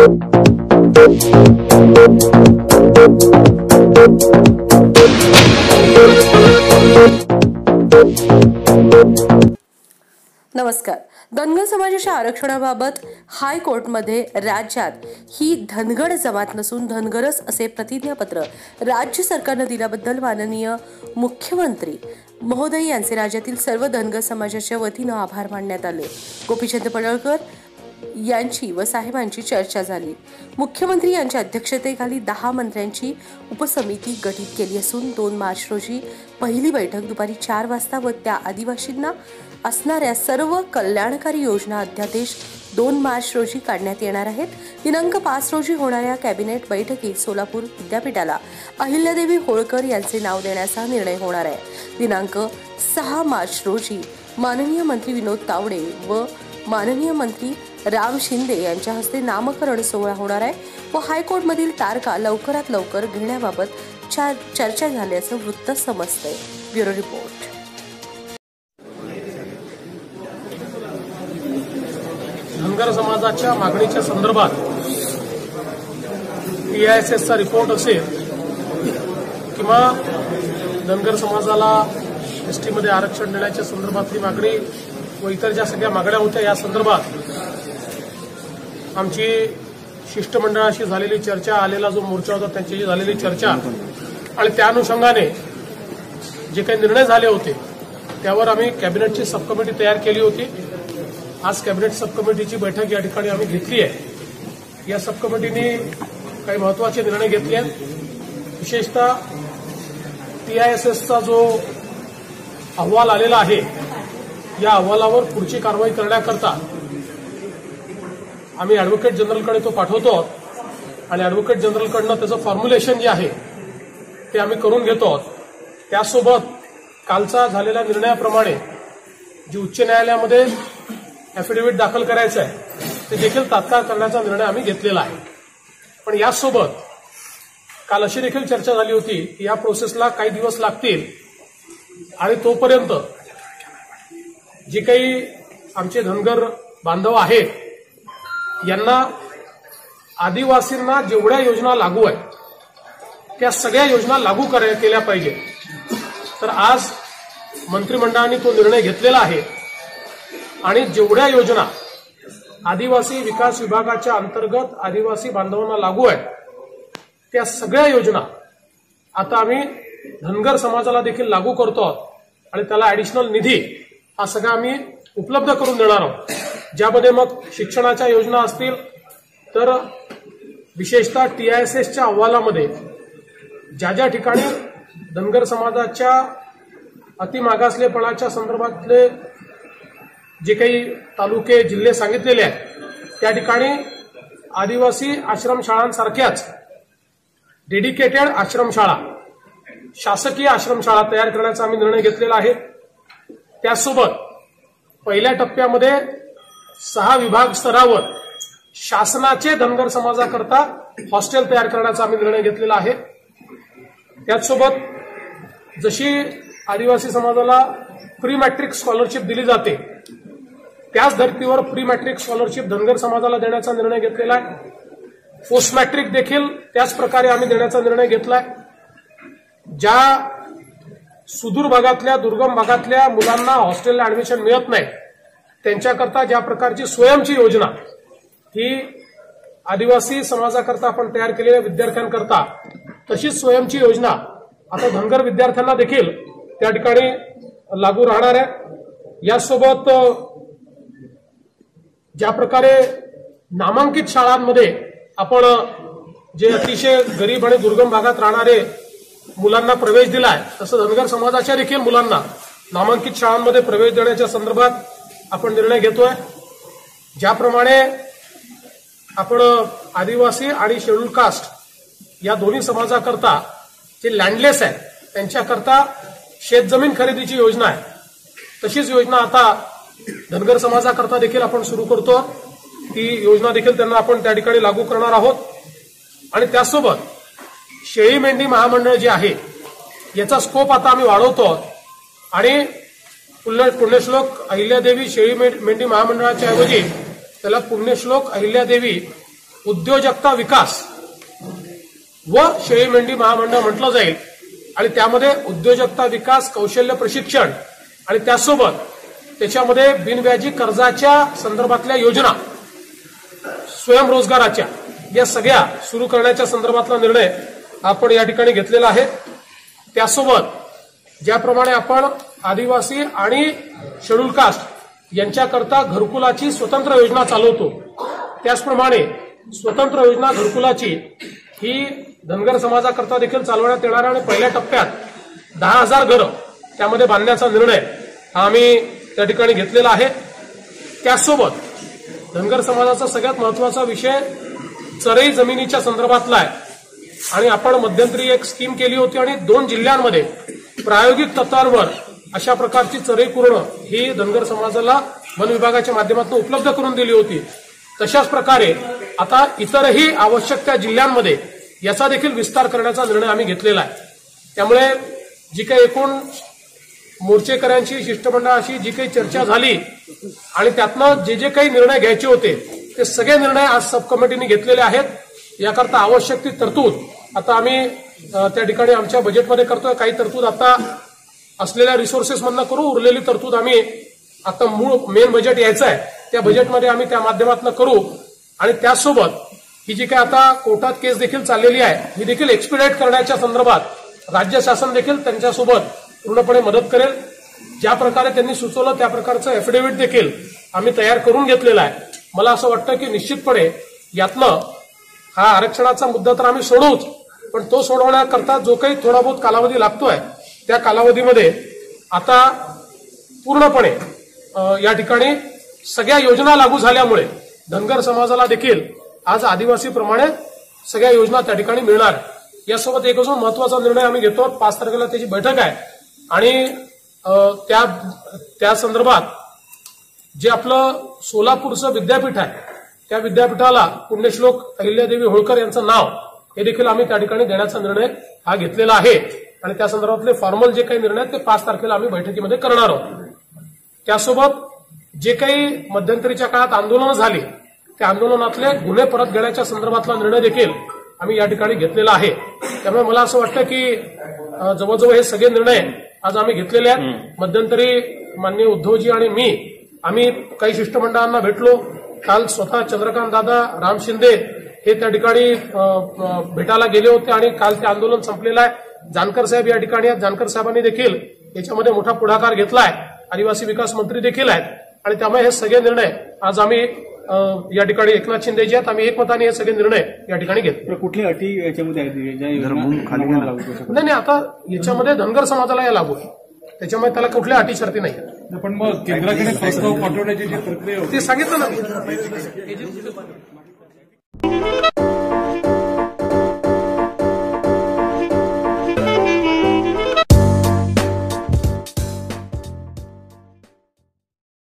नमस्कार. धनगर समाजाच्या आरक्षणाबाबत हायकोर्टमध्ये राज्यात ही धनगर जमात नसून धनगरच असे प्रतिज्ञापत्र राज्य सरकारने दिल्याबद्दल माननीय मुख्यमंत्री महोदय यांचे राज्यातील सर्व धनगर समाजाच्या वतीने आभार मानण्यात आले. गोपीचंद पडळकर यांची व साहेबांची चर्चा झाली. मुख्यमंत्री यांच्या अध्यक्षतेखाली 10 मंत्र्यांची उपसमिती गठीत केली असून 2 मार्च रोजी पहिली बैठक दुपारी 4 वाजता व त्या आदिवासींना असणाऱ्या सर्व कल्याणकारी योजना अध्यादेश 2 मार्च रोजी काढण्यात येणार आहेत. दिनांक 5 रोजी होणाऱ्या कॅबिनेट बैठकीत सोलापूर विद्यापीठाला अहिल्यादेवी होळकर यांचे नाव देण्याचा निर्णय होणार आहे. दिनांक 6 मार्च रोजी माननीय मंत्री विनोद तावडे व माननीय मंत्री राम शिंदे यांच्या हस्ते नामकरण सोहळा होणार आहे व हायकोर्टमधील तारखा लवकरात लवकर घेण्याबाबत चर्चा झाल्याचं वृत्त समजतंय. Bureau report. धनगर समाजाच्या मागणीच्या संदर्भात PISSचा रिपोर्ट असेल किंवा धनगर समाजाला ST मध्ये आरक्षण देण्याच्या संदर्भातली मागणी व इतर ज्या सगळ्या मागण्या होत्या या संदर्भात आमची शिष्टमंडळाशी झालेली चर्चा, आलेला जो मोर्चा होता त्यांच्याशी झालेली चर्चा आणि त्या अनुषंगाने जे काही निर्णय झाले होते त्यावर आम्ही कॅबिनेटची सब कमिटी तयार केली होती. आज कॅबिनेट सब कमिटीची बैठक या ठिकाणी आम्ही घेतली आहे. या सब कमिटीने काही महत्वाचे निर्णय घेतले आहेत. विशेषतः PISSचा जो अहवाल आलेला आहे या अहवालावर पुढची कारवाई करण्याकरता आम्ही ॲडव्होकेट जनरलकडे तो पाठवतो आणि ॲडव्होकेट जनरलकडनं त्याचं फॉर्म्युलेशन जे आहे ते आम्ही करून घेतो. त्यासोबत कालचा झालेल्या निर्णयाप्रमाणे जी उच्च न्यायालयामध्ये ॲफिडेव्हिट दाखल करायचं आहे ते देखील तात्काळ करण्याचा निर्णय आम्ही घेतलेला आहे. पण यासोबत काल अशी देखील चर्चा झाली होती की या प्रोसेसला काही दिवस लागतील आणि तोपर्यंत जे काही आमचे धनगर बांधव आहेत यांना आदिवासींना जेवढ्या योजना लागू आहेत त्या सगळ्या योजना लागू केल्या पाहिजे. तर आज मंत्रिमंडळाने तो निर्णय घेतलेला आहे आणि जेवढ्या योजना आदिवासी विकास विभागाच्या अंतर्गत आदिवासी बांधवांना लागू आहेत त्या सगळ्या योजना आता आम्ही धनगर समाजाला देखील लागू करतो आहोत आणि त्याला ऍडिशनल निधी हा सगळा आम्ही उपलब्ध करून देणार आहोत. ज्यामध्ये मग शिक्षणाच्या योजना असतील तर विशेषतः TISSच्या अहवालामध्ये ज्या ज्या ठिकाणी धनगर समाजाच्या अतिमागासलेपणाच्या संदर्भातले जे काही तालुके जिल्हे सांगितलेले आहेत त्या ठिकाणी आदिवासी आश्रमशाळांसारख्याच डेडिकेटेड आश्रमशाळा, शासकीय आश्रमशाळा तयार करण्याचा आम्ही निर्णय घेतलेला आहे. त्यासोबत पहिल्या टप्प्यामध्ये 6 विभाग स्तरावर शासनाचे धनगर समाजाकरता हॉस्टेल तयार करण्याचा आम्ही निर्णय घेतलेला आहे. त्याचसोबत जशी आदिवासी समाजाला प्री मॅट्रिक स्कॉलरशिप दिली जाते त्याच धर्तीवर प्री मॅट्रिक स्कॉलरशिप धनगर समाजाला देण्याचा निर्णय घेतलेला आहे. पोस्ट मॅट्रिक देखील त्याच प्रकारे आम्ही देण्याचा निर्णय घेतलाय. ज्या सुदूर भागातल्या दुर्गम भागातल्या मुलांना हॉस्टेलला ऍडमिशन मिळत नाही त्यांच्याकरता ज्या प्रकारची स्वयंची योजना ही आदिवासी समाजाकरता आपण तयार केलेल्या विद्यार्थ्यांकरता तशीच स्वयंची योजना आता धनगर विद्यार्थ्यांना देखील त्या ठिकाणी लागू राहणार आहे. यासोबत ज्या प्रकारे नामांकित शाळांमध्ये आपण जे अतिशय गरीब आणि दुर्गम भागात राहणारे मुलांना प्रवेश दिलाय तसं धनगर समाजाच्या देखील मुलांना नामांकित शाळांमध्ये प्रवेश देण्याच्या संदर्भात आपण निर्णय घेतोय. ज्याप्रमाणे आपण आदिवासी आणि शेड्यूल कास्ट या दोन्ही समाजाकरता जे लँडलेस आहेत त्यांच्याकरता शेतजमीन खरेदीची योजना आहे तशीच योजना आता धनगर समाजाकरता देखील आपण सुरू करतो. ती योजना देखील त्यांना आपण त्या ठिकाणी लागू करणार आहोत. आणि त्यासोबत शेळी मेंढी महामंडळ जे आहे याचा स्कोप आता आम्ही वाढवतो आणि पुण्यश्लोक अहिल्यादेवी शेळी मेंढी महामंडळाच्या ऐवजी त्याला पुण्यश्लोक अहिल्यादेवी उद्योजकता विकास व शेळी मेंढी महामंडळ म्हटलं जाईल आणि त्यामध्ये उद्योजकता विकास, कौशल्य प्रशिक्षण आणि त्यासोबत त्याच्यामध्ये बिनव्याजी कर्जाच्या संदर्भातल्या योजना, स्वयंरोजगाराच्या या सगळ्या सुरू करण्याच्या संदर्भातला निर्णय आपण या ठिकाणी घेतलेला आहे. त्यासोबत ज्याप्रमाणे आपण आदिवासी आणि शेड्यूल कास्ट यांच्याकरता घरकुलाची स्वतंत्र योजना चालवतो, त्याचप्रमाणे स्वतंत्र योजना घरकुलाची ही धनगर समाजाकरता देखील चालवण्यात येणार आणि पहिल्या टप्प्यात 10,000 घरं त्यामध्ये बांधण्याचा निर्णय आम्ही त्या ठिकाणी घेतलेला आहे. त्यासोबत धनगर समाजाचा सगळ्यात महत्वाचा विषय चरई जमिनीच्या संदर्भातला आहे आणि आपण मध्यंतरी एक स्कीम केली होती आणि 2 जिल्ह्यांमध्ये प्रायोगिक तत्वावर अशा प्रकारची चरई कुरणं ही धनगर समाजाला वन विभागाच्या माध्यमातून उपलब्ध करून दिली होती. तशाच प्रकारे आता इतरही आवश्यक त्या जिल्ह्यांमध्ये याचा देखील विस्तार करण्याचा निर्णय आम्ही घेतलेला आहे. त्यामुळे जी काही एकूण मोर्चेकऱ्यांची शिष्टमंडळाशी जी काही चर्चा झाली आणि त्यातनं जे जे काही निर्णय घ्यायचे होते ते सगळे निर्णय आज सब कमिटीने घेतलेले आहेत. याकरता आवश्यक ती तरतूद आता आम्ही त्या ठिकाणी आमच्या बजेटमध्ये करतोय. काही तरतूद आता असलेल्या रिसोर्सेसमधनं करू, उरलेली तरतूद आम्ही आता मूळ मेन बजेट यायचं आहे त्या बजेटमध्ये आम्ही त्या माध्यमातून करू. आणि त्यासोबत ही जी काही आता कोर्टात केस देखील चाललेली आहे ही देखील एक्सपिडाइट करण्याच्या संदर्भात राज्य शासन देखील त्यांच्यासोबत पूर्णपणे मदत करेल. ज्या प्रकारे त्यांनी सुचवलं त्या प्रकारचं एफिडेव्हिट देखील आम्ही तयार करून घेतलेला आहे. मला असं वाटतं की निश्चितपणे यातनं हा आरक्षणाचा मुद्दा तर आम्ही सोडवूच, पण तो सोडवण्याकरता जो काही थोडा बहुत कालावधी लागतोय त्या कालावधीमध्ये आता पूर्णपणे या ठिकाणी सगळ्या योजना लागू झाल्यामुळे धनगर समाजाला देखील आज आदिवासीप्रमाणे सगळ्या योजना त्या ठिकाणी मिळणार. यासोबत एक अजून महत्वाचा निर्णय आम्ही घेतो. 5 तारखेला त्याची बैठक आहे आणि त्या संदर्भात जे आपलं सोलापूरचं विद्यापीठ आहे त्या विद्यापीठाला पुण्यश्लोक अहिल्यादेवी होळकर यांचं नाव हे देखील आम्ही त्या ठिकाणी देण्याचा निर्णय हा घेतलेला आहे आणि त्या संदर्भातले फॉर्मल जे काही निर्णय ते 5 तारखेला आम्ही बैठकीमध्ये करणार आहोत. त्यासोबत जे काही मध्यंतरीच्या काळात आंदोलनं झाली त्या आंदोलनातले गुन्हे परत घेण्याच्या संदर्भातला निर्णय देखील आम्ही या ठिकाणी घेतलेला आहे. त्यामुळे मला असं वाटतं की जवळजवळ हे सगळे निर्णय आज आम्ही घेतलेले आहेत. मध्यंतरी माननीय उद्धवजी आणि मी आम्ही काही शिष्टमंडळांना भेटलो. काल स्वतः चंद्रकांत दादा, राम शिंदे हे त्या ठिकाणी भेटायला गेले होते आणि काल ते आंदोलन संपलेलं आहे. जानकर साहेब या ठिकाणी आहेत. जानकर साहेबांनी देखील याच्यामध्ये मोठा पुढाकार घेतलाय. आदिवासी विकास मंत्री देखील आहेत आणि त्यामुळे हे सगळे निर्णय आज आम्ही या ठिकाणी एकनाथ शिंदेजी आहेत. आम्ही एकमताने हे सगळे निर्णय या ठिकाणी घेतले. कुठली अटी याच्यामध्ये आहेत? नाही, आता याच्यामध्ये धनगर समाजाला या लागू आहे, त्याच्यामुळे त्याला कुठल्या अटी शर्ती नाही. पण मग केंद्राकडे प्रस्ताव पाठवण्याची जी प्रक्रिया ते सांगितलं ना.